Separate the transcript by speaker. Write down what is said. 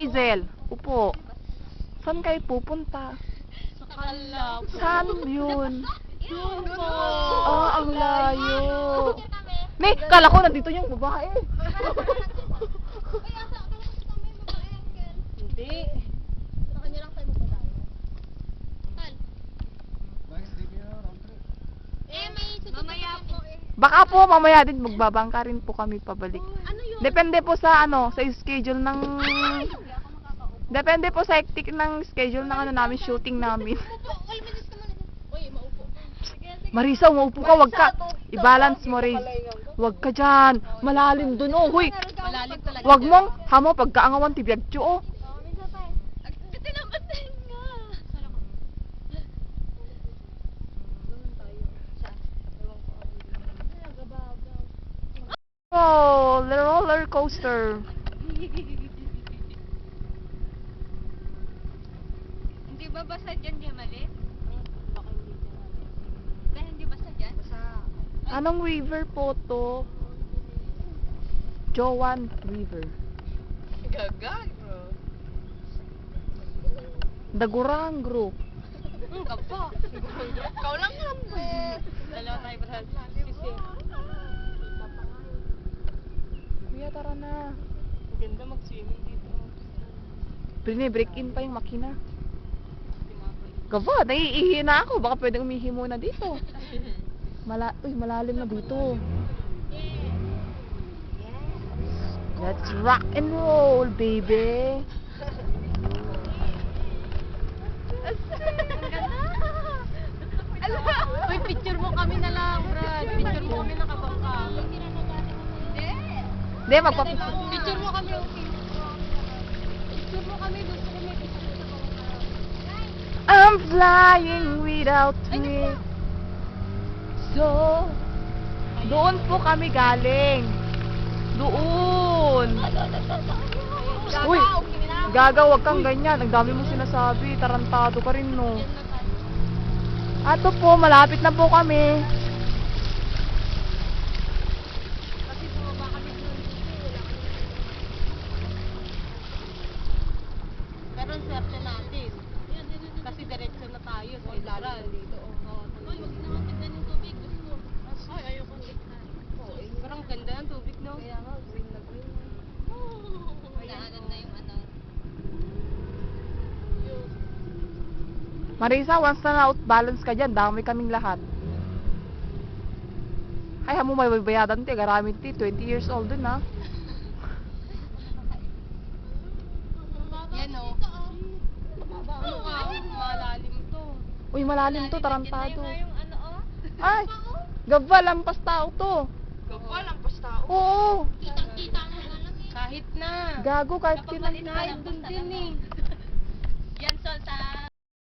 Speaker 1: Hazel, upo. Saan kayo pupunta?
Speaker 2: Sa kanila po.
Speaker 1: Saan yun?
Speaker 2: Yun po.
Speaker 1: Ah, ang layo. Ne, kala ko nandito yung babae.
Speaker 2: Hindi.
Speaker 3: Sa kanya lang tayo magpadayo. May mamaya po eh.
Speaker 1: Baka po mamaya din magbabangka rin po kami pabalik.
Speaker 3: Ano yun?
Speaker 1: Depende po sa sa schedule ng Depende po sa hectic ng schedule ng namin, shooting namin.
Speaker 3: Uy, minutes ka muna. Uy, maupo. Sige, sige.
Speaker 1: Marisa, umaupo ka, wag ka. I-balance mo, Riz. Wag ka dyan. Malalim dun, oh. Huy.
Speaker 2: Malalim talaga.
Speaker 1: Wag mong, hamo, pagkaangawan, tibiyagcho, oh.
Speaker 3: Minsan tayo. Tinamatay nga. Doon tayo. Saan? Ewan ko. Nagababaw.
Speaker 1: Oh, the roller coaster.
Speaker 2: Hindi ba basta dyan, Gemali?
Speaker 3: Baka hindi dyan.
Speaker 2: Dahil hindi basta dyan?
Speaker 3: Basta.
Speaker 1: Anong river po to? Jowan River.
Speaker 2: Gagag, bro.
Speaker 1: Dagurang Group.
Speaker 2: Kapo. Ikaw lang nga, bro. Dalawa tayo ba? Sisi.
Speaker 1: Kuya, tara na.
Speaker 2: Ganda mag-swimming dito.
Speaker 1: Break in pa yung makina. Gaba, naiihi na ako. Baka pwedeng umihi muna dito. Malalim na dito. Let's rock and roll, baby.
Speaker 2: Uy, picture mo kami na lang, Brad. Picture mo kami nakabangka.
Speaker 1: Hindi,
Speaker 2: Picture mo kami, okay. Picture mo kami, gusto ko may picture sa bangka.
Speaker 1: I'm flying without me. So, doon po kami galing. Doon. Uy, Gaga, wag kang ganyan. Ang dami mong sinasabi. Tarantado ka rin, no. Ato po, malapit na po kami.
Speaker 2: Kasi bumaba kami doon. Pero ang swerte natin. Kasi diretso na tayo sa ilalim dito. Uy, wag naman tignan yung tubig. Gusto. Ay, ayoko tignan. Parang ganda ng tubig, no? Kaya nga, green na green. Naanan na yung ano.
Speaker 1: Marisa, once na out-balance ka dyan, dami kaming lahat. Ay, hamo may bayadan ti, garamit ti, 20 years old din, ha?
Speaker 2: Yan, o. Ano ka? Malalim to.
Speaker 1: Uy, malalim to, tarantado.
Speaker 3: ano oh?
Speaker 1: Ay, gaba, lampas tao to.
Speaker 2: Gapa, lampas tao.
Speaker 1: Oo,
Speaker 3: Kitang-kita mo na lang eh.
Speaker 2: Kahit na.
Speaker 1: gago kahit
Speaker 2: Kapag
Speaker 1: kinang.
Speaker 2: malinahit dun din eh.